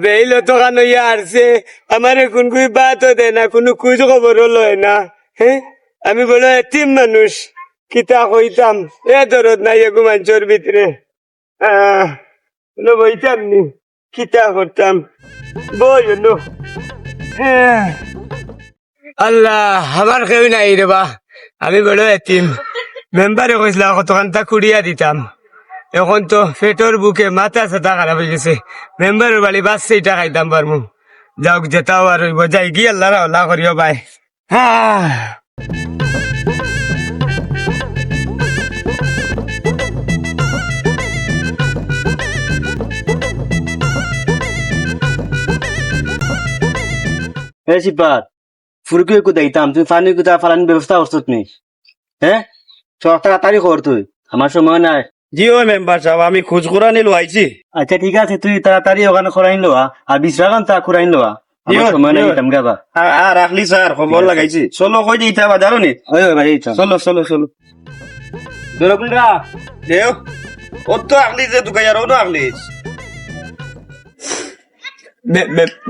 Bail তো কান ইয়া আসছে আমার কোন কুই বাতও দেয় না কোনো কুইজ খবরও লয় না। হ্যাঁ আমি বলো এতিম মানুষ কিতা কইতাম এ দরদ নাই এগু মানুষের ভিতরে বইতাম নি কিতা করতাম বই হলো। আল্লাহ আমার কেউ নাই রে বা আমি বড় এতিম মেম্বারে কইসলা কতখানটা কুড়িয়া দিতাম এখন তো পেটর বুকে মাথা ছাতা খারাপ হয়ে গেছে মেম্বারের বাড়ি বাস সেইটা খাইতাম পারমু যাওক যেতাও আর হইব যাই গিয়ে আল্লাহ আল্লাহ করিও বাই। হ্যাঁ শিববার ফুরকুয়ে কো দিতাম তুই পানি কোথা ফালানোর ব্যবস্থা করছিস নি? হ্যাঁ সব তাড়াতাড়ি কর তুই আমার সময় নাই। জি ও মেম্বার সাহেব আমি খোঁজ করা নিলো আইছি। আচ্ছা ঠিক আছে তুই তাড়াতাড়ি ওখানে খরাইন লোয়া আর বিশ্রাম তা খরাইন লোয়া আমার সময় নাই দিতাম গাবা। আর রাখলি স্যার খবর লাগাইছি চলো কই দিতে হবে জানো নি? ওই ভাই চলো চলো চলো দরকুন্ডা দেও ও তো আগলি যে তুই আর ও তো আগলিস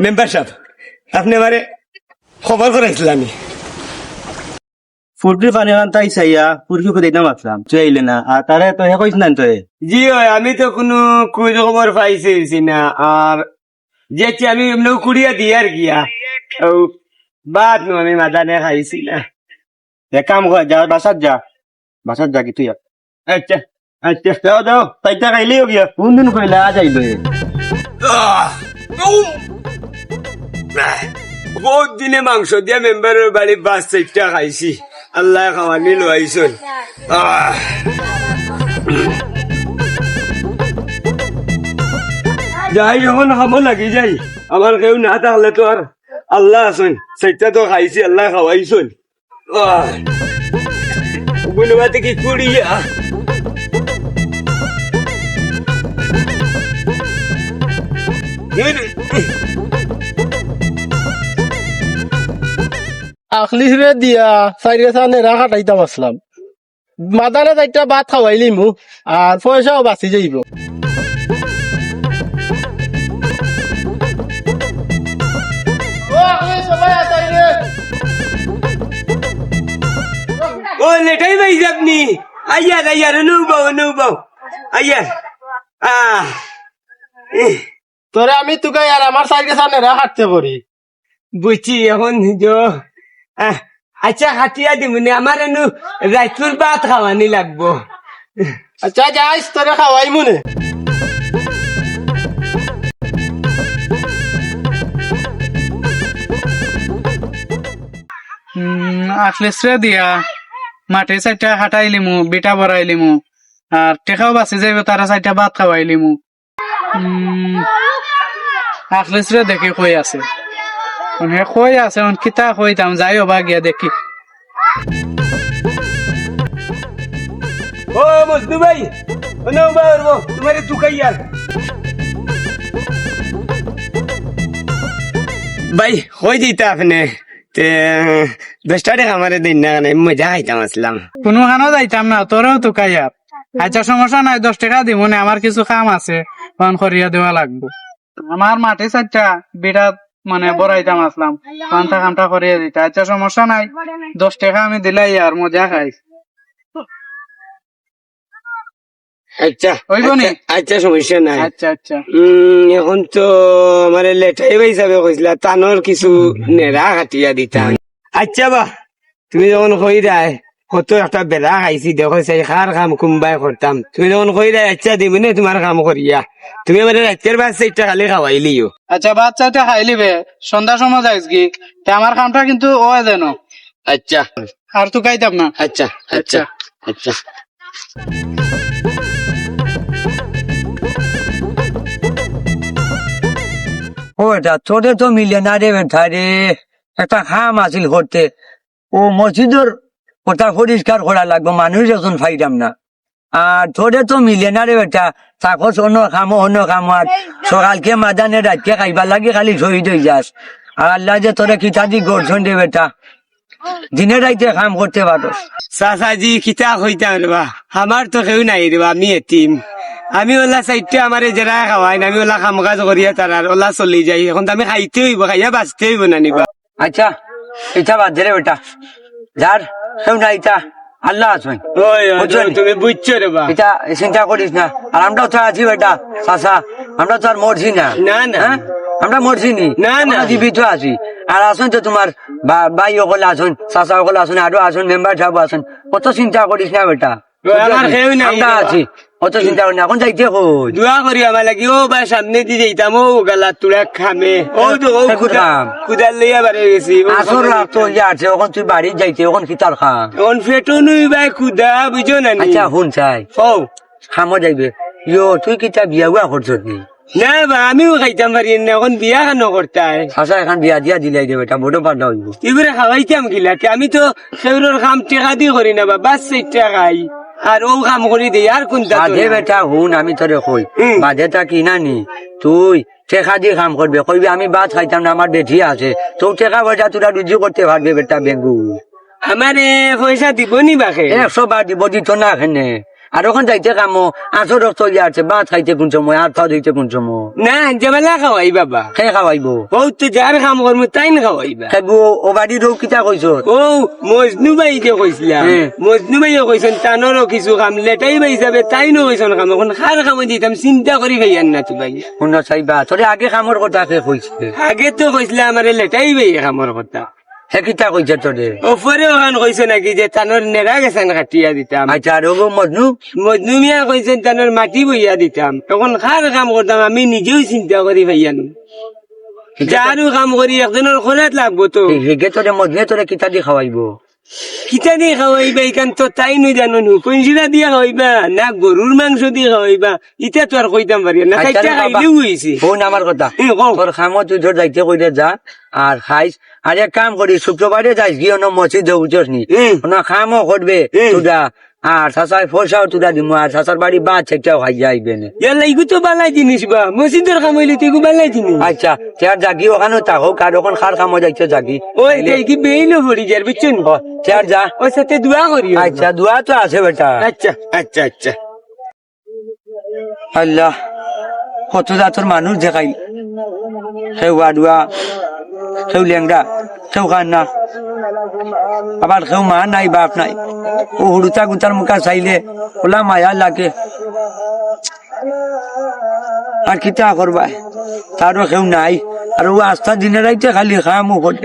মেম্বার সাহেব আপনি আমারে খবর করাইছিল আমি ফুরকি পানি ওখান তাই চাইয়া ফুরকি কো দিতাম আসলাম তুই আইলে না আর তারে তো হে কইস না তুই। জি হয় আমি তো কোনো কুইজ খবর পাইছি না আর যেটি আমি এমনি কুড়িয়া দিয়ে আর গিয়া বাদ নো আমি মাদানে খাইছি না। এক কাম কর যা বাসাত যা কি তুই আচ্ছা আচ্ছা যাও যাও তাইটা খাইলেও গিয়া কোন দিন কইলা আজ আইলো বহুত দিনে মাংস দিয়া মেম্বারের বাড়ি বাস চারটা খাইছি আল্লাহ খাওয়ানি লাইছন। যাই যখন খাবো লাগি যাই আমার কেউ না থাকলে তো আর আল্লাহ আছেন চারটা তো খাইছি আল্লাহ খাওয়াইছন। গুণবাতে কি কুড়িয়া আখলিস রে দিয়া চাইরে সামনে রাখা টাইতাম আসলাম মাদানে চাইটা ভাত খাওয়াইলি মু আর পয়সাও বাঁচি যাইব। ও লেটাই পাইছি আপনি আইয়ার আইয়ার নৌবাও আইয়ার তোরে আমি তোকে আর আমার চাইরে সামনে রাখাতে করি বুঝছি এখন আচ্ছা খাটিয়া দিমুনি আমার এনু রাইতুর ভাত খাওয়ানি লাগবো। আচ্ছা যাইস তোরে খাওয়াই মনে আখলেস রে দিয়া মাঠে চাইটা হাঁটাইলিমু বিটা বড়াইলিমু আর টেকাও বাঁচি যাইব তারা চাইটা ভাত খাওয়াইলিমু। আখলেস রে দেখি কই আছে হে কই আছে কিতা কইতাম যাইও বা গিয়া দেখি। ও মজনু ভাই নৌবাও তোমার তুকাইয়ার ভাই কই দিতা আপনি তে 10 টাকা আমারে দিন না মজা খাইতাম আসলাম কোনো খানো যাইতাম না তোরেও তো কাইয়া। আচ্ছা সমস্যা নাই 10 টাকা দিব না আমার কিছু কাম আছে পান করিয়া দেওয়া লাগবো। আমার মাঠে চারটা বিটা মানে বড়াইতাম আসলাম পান্তা কামটা করিয়া দিতে। আচ্ছা সমস্যা নাই 10 টাকা আমি দিলাই আর মজা খাই। আচ্ছা হইব নি? আচ্ছা সমস্যা নাই। আচ্ছা আচ্ছা এখন তো আমার লেটাই হিসাবে কইছিলা তানোর কিছু নেড়া কাটিয়া দিতাম। আচ্ছা বা তুমি যখন কই রায় কত একটা বেলা খাইছি দেখো সেই খার কাম কুম্বাই করতাম তুমি যখন কই রায় আচ্ছা দিবি না তোমার কাম করিয়া তুমি আমার রাতের বাদ সেইটা খালি খাওয়াইলিও। আচ্ছা বাচ্চাটা খাই লিবে সন্ধ্যা সময় যাইস কি আমার কামটা কিন্তু ও যেন আচ্ছা আর তো খাইতাম না। আচ্ছা আচ্ছা আচ্ছা ওটা তোদের তো মিলে না রে বেটা রে একটা খাম আছিল করতে ও মসজিদের ওটা পরিষ্কার করা লাগবে মানুষ এখন ফাইতাম না আর তোদের তো মিলে না রে বেটা চাকস অন্য খাম আর সকালকে মাদানে রাতকে খাইবার লাগে খালি শহীদ হয়ে যাস আর আল্লাহ যে তোরা কিতা দি গড়ছন রে বেটা দিনে রাইতে কাম করতে পারো। চাচাজি কিতা হইতাম রেবা আমার তো কেউ নাই রেবা আমি এতিম আমি ওলা চাইতে আমার যারা খাওয়াই না আমি ওলা কাম কাজ করিয়া তার আর ওলা চলি যাই এখন তো আমি খাইতে হইব খাইয়া বাঁচতে হইব না নিবা আচ্ছা এটা বাদ দে রে বেটা যার কেউ না এটা আল্লাহ আছেন ওই বুঝছো নি? তুমি বুঝছো রে বা এটা চিন্তা করিস না আর আমরাও তো আছি বেটা চাচা আমরা তো আর মরছি না না না হ্যাঁ? আমরা মরছি নি না, না। আমরা জীবিত আছি আর আসুন তো তোমার ভাই সকল আসুন চাচা সকল আসুন আরো আসুন মেম্বার সাহেব আসুন কত চিন্তা করিস না বেটা আমার কেউ নাই আমরা রে বা। আছি কত চিন্তা করিস না এখন যাইতে কই দোয়া করি আমার লাগি ও বা সামনে দিয়ে যাইতাম ও গালা তুলা খামে ও তো ও খাম। কুদার লইয়া বাড়ি গেছি আসর রাখতো ইয়ে আছে ওখান তুই বাড়ি যাইতে ওখান কি তার খাম এখন ফেটো নই ভাই কুদা বুঝো না নি আচ্ছা শুন চাই ও খামো যাইবে ইয়ো তুই কিতা বিয়া উয়া করছত নি না বা আমিও খাইতাম পারি না এখন বিয়া কেন করতাই চাচা এখন বিয়া দিয়া দিলাই দে বেটা বড় পাল্টা হইব এবারে খাওয়াইতাম গিলাতে আমি তো সেগুলোর কাম টেকা দিয়ে করি না বা বাস চারটা খাই আর ও কাম করি দিই আর কোনটা তো বাধে না। বেটা হুন আমি তোরে কই হুম। বাধে তা কিনা নি তুই টেকা দিয়ে কাম করবে কইবি আমি ভাত খাইতাম না আমার বেঠি আছে তো টেকা পয়সা তোরা রুজু করতে পারবে বেটা বেঙ্গু আমারে পয়সা দিব নি বাকে 100 বার দিব দিত না এখানে আর ওখান যাইতে কামো আসর চলে আছে ভাত খাইতে কোন সময় আর খাওয়া দিতে কোন সময় না যেবেলা খাওয়াই বাবা খে খাওয়াইব ও তো যার কাম করবো তাই না খাওয়াইবা খাইবো ও বাড়ি রৌ কিতা কইছ ও মজনু ভাই যে কইছিলাম হ্যাঁ। মজনু ভাইও কইছেন তানোরও কিছু কাম লেটাই ভাই হিসাবে তাই নো কইছেন কাম এখন খার কামে দিতাম চিন্তা করি ভাইয়ান না তো ভাই শুন চাইবা তোরে আগে কামর কথা কে কইছে আগে তো কইছিল আমার লেটাই ভাই কামর কথা হে কিতা কইছে তোরে ওপরে ওখান কইছে নাকি যে তানোর নেড়া গেছেন কাটিয়া দিতাম আচ্ছা আর ও মজনু মজনু মিয়া কইছেন তানোর মাটি বইয়া দিতাম তখন খার কাম করতাম আমি নিজেও চিন্তা করি ভাইয়ান যারও কাম করি একজনের খোলাত লাগবো তো হেগে তোরে মজনে তোরে কিতা দি খাওয়াইব কিতা দিয়ে খাওয়াইবা এখান তো তাই নই জানো নি কঞ্জিরা দিয়ে খাওয়াইবা না গরুর মাংস দিয়ে খাওয়াইবা ইটা তো আর কইতাম পারি না আচ্ছা খাইটা রে বাবা, খাইলেও হয়েছে শোন আমার কথা কও। তোর খামো তুই ধর যাইতে কইলে যা আর খাইস আর এক কাম করি শুক্রবারে যাইস গিয়ে ন মসজিদে বুঝছস নি না খামো করবে তুদা আর সাসার পয়সাও তুদা দিমু আর সাসার বাড়ি বাদ সেটাও খাই যাইবে না ইয়াল্লা ইগু তো বালাই জিনিস বা মসজিদের কাম হইলে তো ইগু বালাই জিনিস আচ্ছা তেয়ার জাগি ওখানে থাকো আর ওখান খার খামো যাইতে জাগি ওই কি বেইলো পড়ি যার বুঝছেন তেয়ার যা ওর সাথে দোয়া করি আচ্ছা দোয়া তো আছে বেটা আচ্ছা আচ্ছা আচ্ছা আল্লাহ কত জাতর মানুষ দেখাই কেউ আডুয়া কেউ লেংরা কেউ কান্না আবার কেউ মা নাই বাপ নাই ও হুড়ুতা গুতার মুখা চাইলে ওলা মায়া লাগে আর কিতা করবা তারও কেউ নাই আর ও আস্থা দিনে রাইতে খালি খামো করে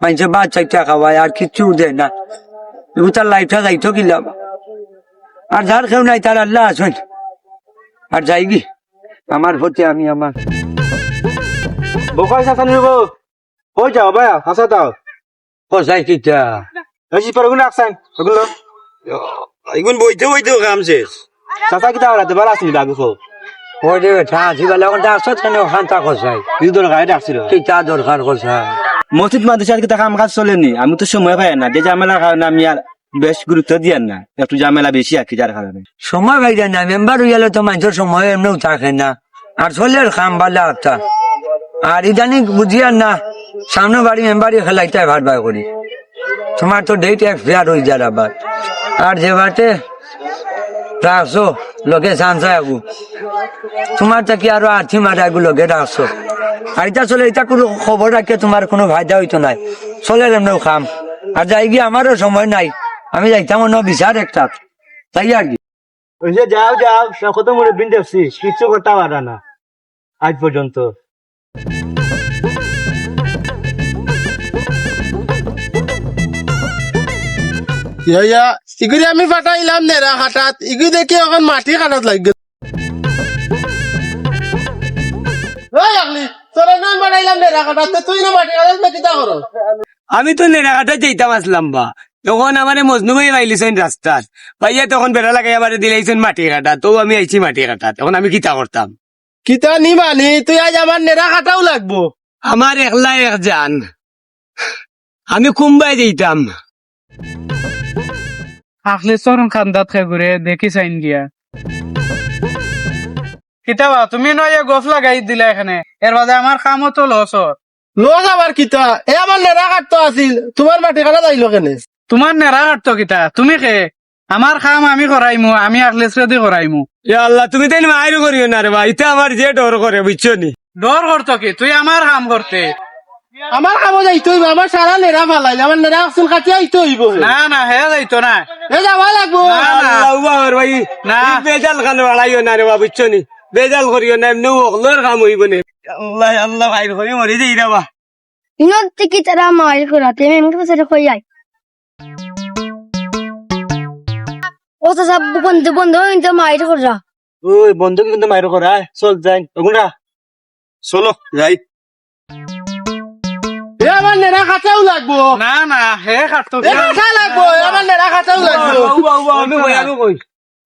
মানুষে বাদ চাইটা খাওয়ায় আর কিচ্ছু দেয় না তার লাইফটা যাইতো কিলাম আর যার কেউ নাই তার আল্লাহ আছেন আর যাইবি আমার প্রতি আমি আমার বোকাই চাচা নিব কই যাও ভাই হাসা দাও কসাই কিটা এসি পরগুলো রাখছেন ওগুলো এগুন বইতে বইতে কাম শেষ চাচা কিতা রাতে ভালো আসছিল দাবি খো ওই রে বেটা আজিবেলা কোনটা আসত কেন ওখানটা কসাই কিছু দরকার ডাকছিল কিটা দরকার কসাই মসজিদ মাদ্রাসার কিতা কাম কাজ চলেনি আমি তো সময় পাই না যে ঝামেলার কারণে আমি আর বেশ গুরুত্ব দিয়ান না একটু ঝামেলা বেশি আর কি যার কারণে সময় বাইরে না মেম্বার হয়ে গেলে তো মানুষের সময় এমনিও থাকে না আর চলের খাম বালা একটা আর ইদানিং বুঝিয়ার না সামনে বাড়ি মেম্বারই খেলাইতে ভাট ভাই করি তোমার তো ডেট এক্সপায়ার হয়ে যায় আবার আর যে বাটে রাখছো লোকে চান্সা আগু তোমার কি আরো আর্থি মারা আগু লোকে রাখছো আর এটা চলে এটা কোনো খবর রাখে তোমার কোনো ফায়দা হইতো নাই চলে এমনিও খাম আর যাই গিয়ে আমারও সময় নাই আমি যাইতাম অন্য বিচার একটা তাই আর কি ওই যে যাও যাও সব কত মনে বিন দেখছি কিচ্ছু করতে পারা না আজ পর্যন্ত ইয়া ইগুরি আমি পাঠাইলাম নেরা হাটাত ইগু দেখি এখন মাটি কাটাত লাগবে ওই আগলি তোরা নয় পাঠাইলাম নেরা হাটাত তুই না মাটি কাটাত না কিতা করো আমি তো নেড়াঘাটা যাইতাম আসলাম বা তখন আমার মজনু ভাই পাইলিছেন রাস্তাত ভাইয়া তখন বেড়া লাগাই আবার দিলাইছেন মাটি কাটা তো আমি আইছি মাটি কাটা তখন আমি কিতা করতাম কিতা নি মানি তুই আজ আমার নেরা কাটাও লাগবো আমার একলা এক জান আমি কুম্বাই যাইতাম আসলে চরম খান্দাত খাই ঘুরে দেখি চাইন গিয়া কিতাবা তুমি নয় গফ লাগাই দিলা এখানে এর বাদে আমার কামও তো লস লোক আবার কিতা এ আমার নেরা কাটতো আছিল তোমার মাটি কাটা যাইলো কেনে তোমার নেরা কাটতো কিতা তুমি খে আমার কাম আমি করাইমু, আমি আখলেস রেদি করাইমু। ইয়া আল্লাহ, তুমি তাই মায়ের করিও না রে বা, এটা আমার যে ডর করে, বুঝছো নি? ডর করতো কি? তুই আমার কাম করতে। আমার কামো যাইতে হইব, আমার সারা নেড়া ফালাইলে আমার নেড়া চুল কাটি আইতে হইব। না না, হে যাইতো না। এ যাওয়া লাগবো। না, না। আল্লাহ বাবার ভাই, না। তুমি বেজাল খান বাড়াইও না রে বা, বুঝছো নি? বেজাল করিও না, এমনি ওগুলোর কাম হইব নি। আল্লাহ আল্লাহ ভাই করে মরে যাই রে বা। ইনত থেকে তারা মাইর করাতে এমনি বসে কই যায় ও তো সব বন্ধু বন্ধু কিন্তু মাইর করা ওই বন্ধু কিন্তু মাইরো করা চল যাই ওগুলা চলো যাই। এ আমার নেড়া কাটাও লাগবো। না না, হে কাটতো এ কাটা লাগবো, আমার নেড়া কাটাও লাগবো। আমি কই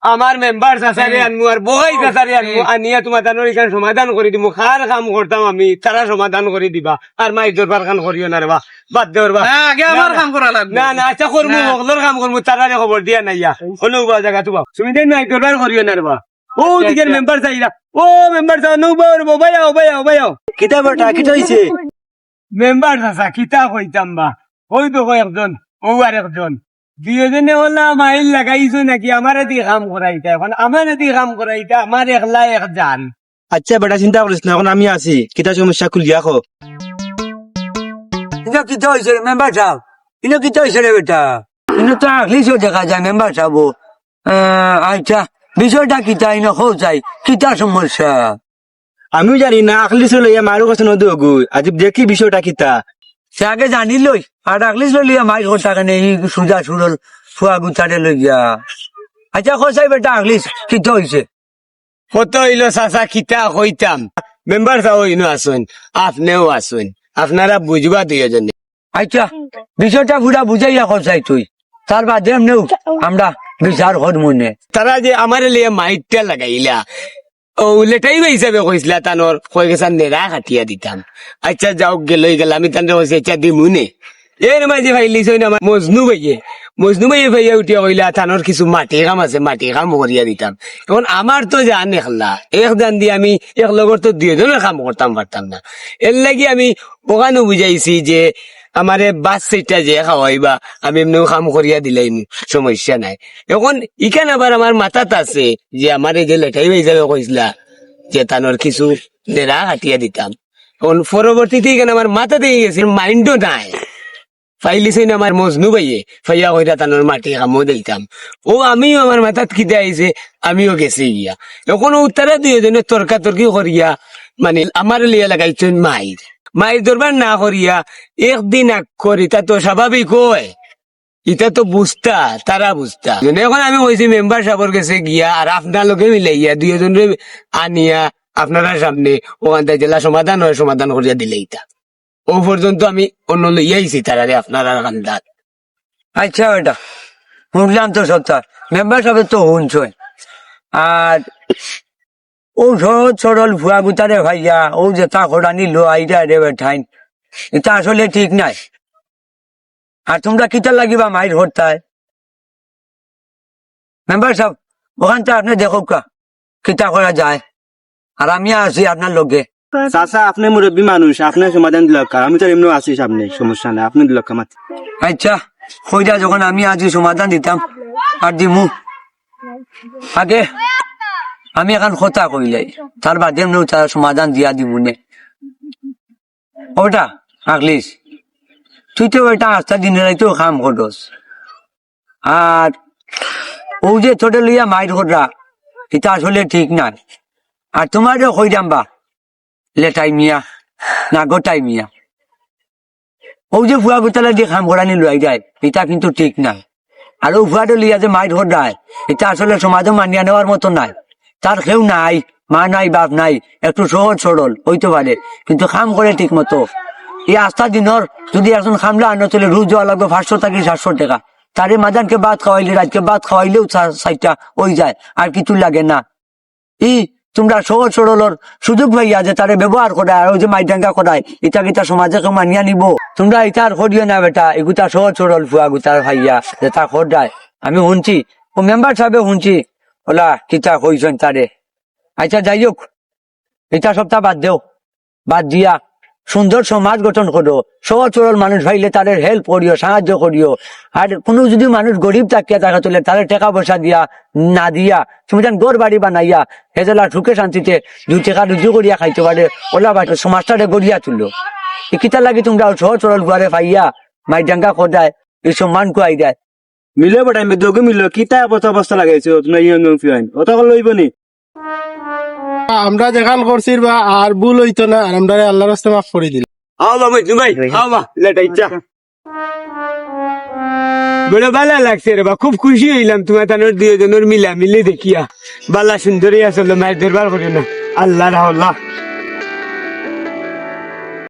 আমার মেম্বার চাচারে আনমু আর বহাই চাচারে আনমু, আনিয়া তোমার তানোর এখানে সমাধান করে দিমু। খার কাম করতাম আমি, তারা সমাধান করে দিবা। আর মাই দরবার খান করিও না রে বা, বাদ দেওয়ার বা। না, আগে আমার কাম করা লাগবে। না না, আচ্ছা করমু, না। ওগুলোর কাম করমু, তারারে খবর দিয়া নাইয়া হলো বা জায়গা তুবা। তুমি দেন মাই দরবার করিও না রে বা। ও দিকের মেম্বার চাইরা, ও মেম্বার চাও নৌ বাও বায়াও বায়াও বায়াও। কিতা বেটা কিতা হইছে মেম্বার চাচা কিতা কইতাম বা, ওই তো একজন, ও আর একজন, দুজনে হলা মাইল লাগাইছো নাকি আমার এদি কাম করাইতা। এখন আমার এদি কাম করাইতা, আমার একলা এক জান। আচ্ছা বেটা চিন্তা করিস না, এখন আমি আছি, কিতা সমস্যা খুলিয়া কো। এটা কিতা হয়েছে রে মেম্বার সাহেব? এটা কিতা হয়েছে রে বেটা? এটা তো আখলিসও দেখা যায় মেম্বার সাহেব। আচ্ছা, বিষয়টা কিতা ইনো হো যাই, কিতা সমস্যা? আমিও জানি না, আকলি চলে মারো কাছে নদী গুই আজ দেখি বিষয়টা কিতা। সে আগে জানি লই, আর আখলিস লইয়া মাইর কথা কেন এই সুজা সুরল ফুয়া গুতারে লইয়া। আচ্ছা খসাই বেটা আখলিস কিতা হয়েছে? কত হইলো চাচা কিতা কইতাম। মেম্বার চাও ইনো আসুন, আপনিও আসুন, আপনারা বুঝবা দুজনে। আচ্ছা, বিষয়টা পুরা বুঝাইয়া খসাই তুই, তার বাদে এমনিও আমরা বিচার হর মনে। তারা যে আমার লিয়ে মাইটটা লাগাইলা, ও লেটাই হিসাবে কইসলা তানোর কই গেছান নেড়া কাটিয়া দিতাম। আচ্ছা যাও গেলই গেল, আমি তানরে কইছি আচ্ছা দিমুনে। এর মাঝে ভাইলিস না আমার মজনু ভাইয়ে ভাইয়া উঠিয়া কইলা তানোর কিছু মাটি কাম আছে, মাটি কাম করিয়া দিতাম। এখন আমার তো জান একলা, এক জান দিয়ে আমি এক লগর তো দুজনের কাম করতাম পারতাম না। এর লাগি আমি ওখানে বুঝাইছি যে আমারে বাস সেটা যে খাওয়াইবা আমি এমনিও কাম করিয়া দিলাইম, সমস্যা নাই। এখন ইখানে আবার আমার মাথাত আছে যে আমার এই যে লেটাই হিসাবে কইসলা যে তানোর কিছু নেড়া কাটিয়া দিতাম। এখন পরবর্তীতে এখানে আমার মাথা দিয়ে গেছে, মাইন্ডও নাই। ফাইলিছে না আমার মজনু ভাইয়ে ফাইয়া কইরা তানোর মাটি কামও দিতাম। ও আমিও আমার মাথাত খিদে আইছে, আমিও গেছি গিয়া। এখন উত্তরা দুজনে তর্কাতর্কি করিয়া মানে আমার লিয়া লাগাইছেন মায়ের দরবার না করিয়া একদিন আগ করি, তা তো স্বাভাবিক হয়। এটা তো বুঝতা, তারা বুঝতা। এখন আমি কইছি মেম্বার সাহেবের কাছে গিয়া আর আপনার লোকে মিলাইয়া দুজনে আনিয়া আপনারা সামনে ওখান থেকে জেলা সমাধান হয়, সমাধান করিয়া দিলে ইটা। ও পর্যন্ত আমি অন্য লইয়াইছি তারারে আপনারা কান্দাত। আচ্ছা বেটা, শুনলাম তো সত্তা, মেম্বার সাহেব তো শুনছই। আর ও সহজ সরল ভুয়া গুতারে ভাইয়া ও যে তা খোড়া নিল আইরা রে বেঠাইন, এটা আসলে ঠিক নাই। আর তোমরা কিতা লাগিবা মাইর হরতায়? মেম্বার সাহেব ওখানটা আপনি দেখো কা কিতা করা যায়, আর আমি আছি আপনার লগে। চাচা আপনি মুরব্বী মানুষ, আপনি সমাধান দিল, আমি তো এমনি আছি সামনে, সমস্যা নাই, আপনি দিল কামাত। আচ্ছা কইরা যখন আমি আজ সমাধান দিতাম আর দিমু, আগে আমি এখন কথা কইলাই, তার বাদে এমনি তার সমাধান দিয়া দিমুনে। ওটা আগলিস তুই তো ওইটা আস্তা দিনে রাইতো কাম করস, আর ও যে ছোট লইয়া মাইর করা এটা আসলে ঠিক নাই। আর তোমারও কইরাম বা লেটাই মিয়া না গোটাই মিয়া, ও যে ভুয়া গোতালা দিয়ে কাম করানি লই যায় এটা কিন্তু ঠিক নাই। আর ও ভুয়াটা লিয়া যে মাইর হরায় এটা আসলে সমাজে মানিয়া নেওয়ার মতো নাই। তার কেউ নাই, মা নাই বাপ নাই, একটু সহজ সরল হইতে পারে কিন্তু কাম করে ঠিক মতো। এই আস্থা দিনর যদি একজন খামলা আনো চলে রোজ যাওয়া লাগবে 500 থেকে 700 টাকা, তারে মাদানকে ভাত খাওয়াইলে রাতকে ভাত খাওয়াইলেও 60টা ওই যায়, আর কিছু লাগে না। তোমরা সহজ সরলর সুযোগ পাইয়া যে তারে ব্যবহার করায় আর ওই যে মাইডাঙ্গা করায় এটা কিতা সমাজে কেউ মানিয়া নিব? তোমরা ইটার করিও না বেটা, এগুতা সহজ সরল ফুয়া গুতার ভাইয়া যে তা করায় আমি শুনছি, ও মেম্বার সাহেব শুনছি ওলা কিতা কইছেন তারে। আচ্ছা যাই হোক, এটা সপ্তাহ বাদ দেও, বাদ দিয়া সুন্দর সমাজ গঠন করো, সহজ সরল মানুষ ভাইলে তাদের হেল্প করিও, সাহায্য করিও। আর কোনো যদি মানুষ গরিব থাকিয়া টাকা তোলে তাদের টাকা পয়সা দিয়া না দিয়া তুমি যেন ঘর বাড়ি বানাইয়া হেজলা সুখে শান্তিতে 2 টাকা রুজু করিয়া খাইতে পারে, ওলা বাড়ি সমাজটারে গড়িয়া তুলো। কিতা লাগি তোমরা সহজ সরল গুয়ারে পাইয়া মাইডাঙ্গা খোদায় এই সম্মান কুয়াই দেয়। মিলে বটাই দোকে মিলো কিতা অবস্থা লাগাইছো তোমরা ইয়ং ইয়ং ফিওয়াইন অত লইব নি? আমরা যেখান করছি বা আর ভুল হইতো না, আর আমরা আল্লাহর রাস্তায় মাফ করে দিল। আও বা মজনু ভাই, আও বা লেটাই চা। বড় ভালো লাগছে রে বা, খুব খুশি হইলাম তোমার তানোর দুজনের মিলা মিলে দেখিয়া। বালা সুন্দরী আসলে মায়ের দরবার করে না, আল্লাহ রাহল্লাহ।